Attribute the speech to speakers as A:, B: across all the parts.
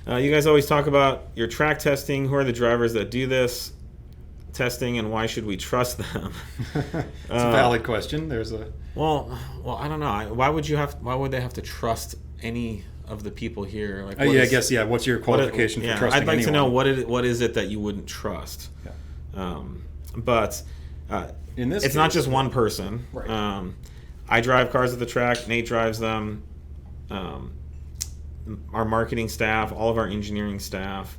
A: You guys always talk about your track testing. Who are the drivers that do this testing, and why should we trust them?
B: It's a valid question.
A: Well, I don't know. Why would they have to trust any of the people here? Like,
B: I guess. What's your qualification for trusting
A: I'd like
B: anyone?
A: to know what is it that you wouldn't trust.
B: Yeah.
A: But
B: in this
A: it's
B: case,
A: not just one person.
B: Right.
A: I drive cars at the track. Nate drives them. Our marketing staff, all of our engineering staff.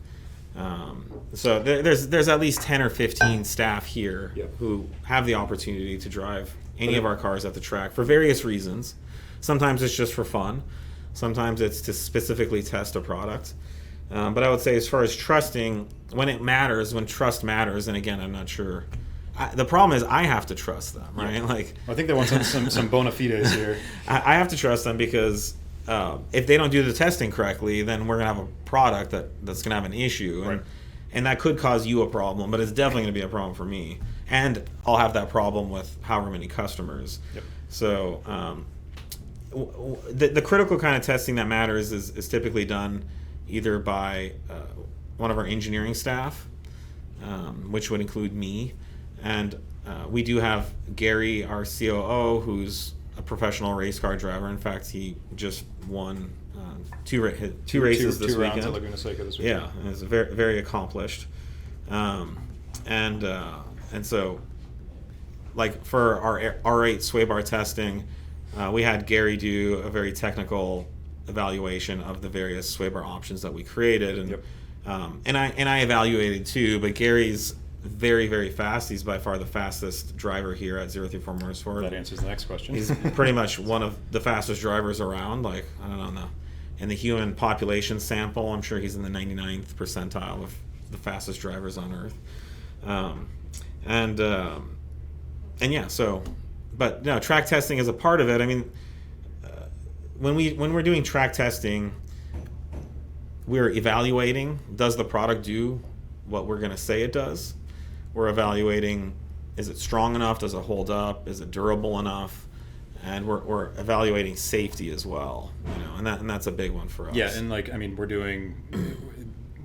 A: So there's at least 10 or 15 staff here who have the opportunity to drive any of our cars at the track for various reasons. Sometimes it's just for fun. Sometimes it's to specifically test a product. But I would say, as far as trusting, when it matters, when trust matters, and again, I'm not sure. The problem is I have to trust them, right?
B: Yeah.
A: Like,
B: I think they want some bona fides here.
A: I have to trust them because if they don't do the testing correctly, then we're going to have a product that's going to have an issue.
B: Right.
A: And that could cause you a problem, but it's definitely going to be a problem for me. And I'll have that problem with however many customers.
B: Yep.
A: So the critical kind of testing that matters is typically done either by one of our engineering staff, which would include me. And we do have Gary, our COO, who's a professional race car driver. In fact, he just won two races this weekend.
B: Rounds at Laguna Seca this weekend.
A: Yeah, and is very, very accomplished. And so, like, for our R8 sway bar testing, we had Gary do a very technical evaluation of the various sway bar options that we created, and I evaluated too. But Gary's very, very fast. He's by far the fastest driver here at 034 Motorsport.
B: That answers the next question.
A: He's pretty much one of the fastest drivers around. Like, I don't know, in the human population sample, I'm sure he's in the 99th percentile of the fastest drivers on Earth. And yeah, so, but no, track testing is a part of it. I mean, when we're doing track testing, we're evaluating, does the product do what we're going to say it does? We're evaluating, is it strong enough? Does it hold up? Is it durable enough? And we're evaluating safety as well, and that's a big one for us.
B: Yeah, and we're doing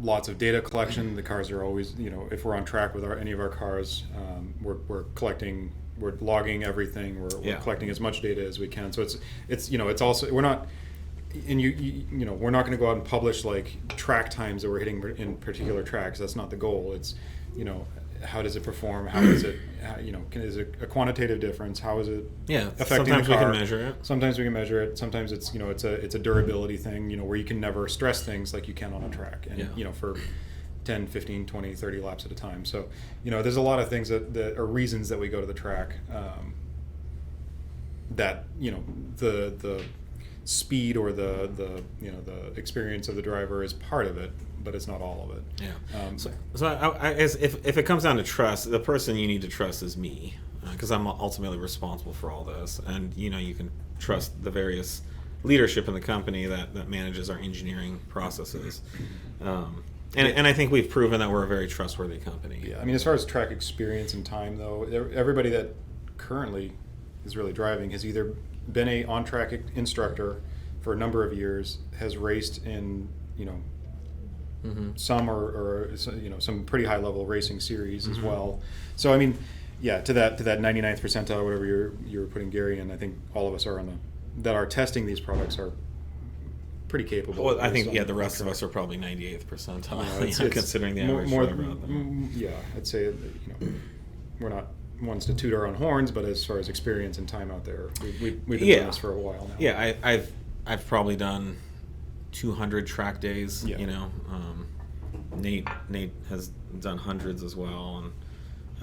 B: lots of data collection. The cars are always, if we're on track with any of our cars, we're collecting, we're logging everything. We're collecting as much data as we can. So it's also, we're not, and we're not going to go out and publish like track times that we're hitting in particular tracks. That's not the goal. It's, how does it perform? How is it? Is it a quantitative difference? How is it affecting the car?
A: Sometimes we can measure it.
B: Sometimes we can measure it. Sometimes it's it's a durability thing. Where you can never stress things like you can on a track, and for 10, 15, 20, 30 laps at a time. So there's a lot of things that are reasons that we go to the track. That the speed or the experience of the driver is part of it, but it's not all of it.
A: Yeah. If it comes down to trust, the person you need to trust is me, because I'm ultimately responsible for all this. And you can trust the various leadership in the company that manages our engineering processes. And I think we've proven that we're a very trustworthy company.
B: Yeah. I mean, as far as track experience and time, though, everybody that currently is really driving has either been a on-track instructor for a number of years, has raced in some or some pretty high level racing series as well. So I mean, to that 99th percentile, whatever you're putting Gary in, I think all of us are that are testing these products are pretty capable.
A: Well, I think the rest of us are probably 98th percentile, considering the average driver out there.
B: Yeah, I'd say we're not ones to toot our own horns, but as far as experience and time out there, we've been doing this for a while now.
A: Yeah, I've probably done 200 track days.
B: Yeah.
A: Nate has done hundreds as well,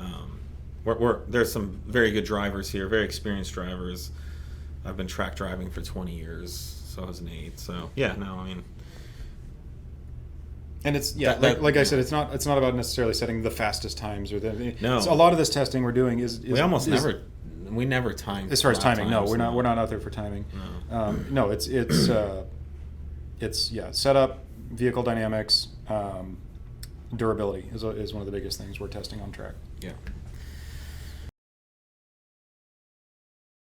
A: and there's some very good drivers here, very experienced drivers. I've been track driving for 20 years, so has Nate. So
B: and it's like I said, it's not about necessarily setting the fastest times or
A: no.
B: So a lot of this testing we're doing is
A: we never time
B: as far as timing.
A: Times,
B: no, we're not out there for timing. No, it's setup, vehicle dynamics, durability is one of the biggest things we're testing on track.
A: Yeah.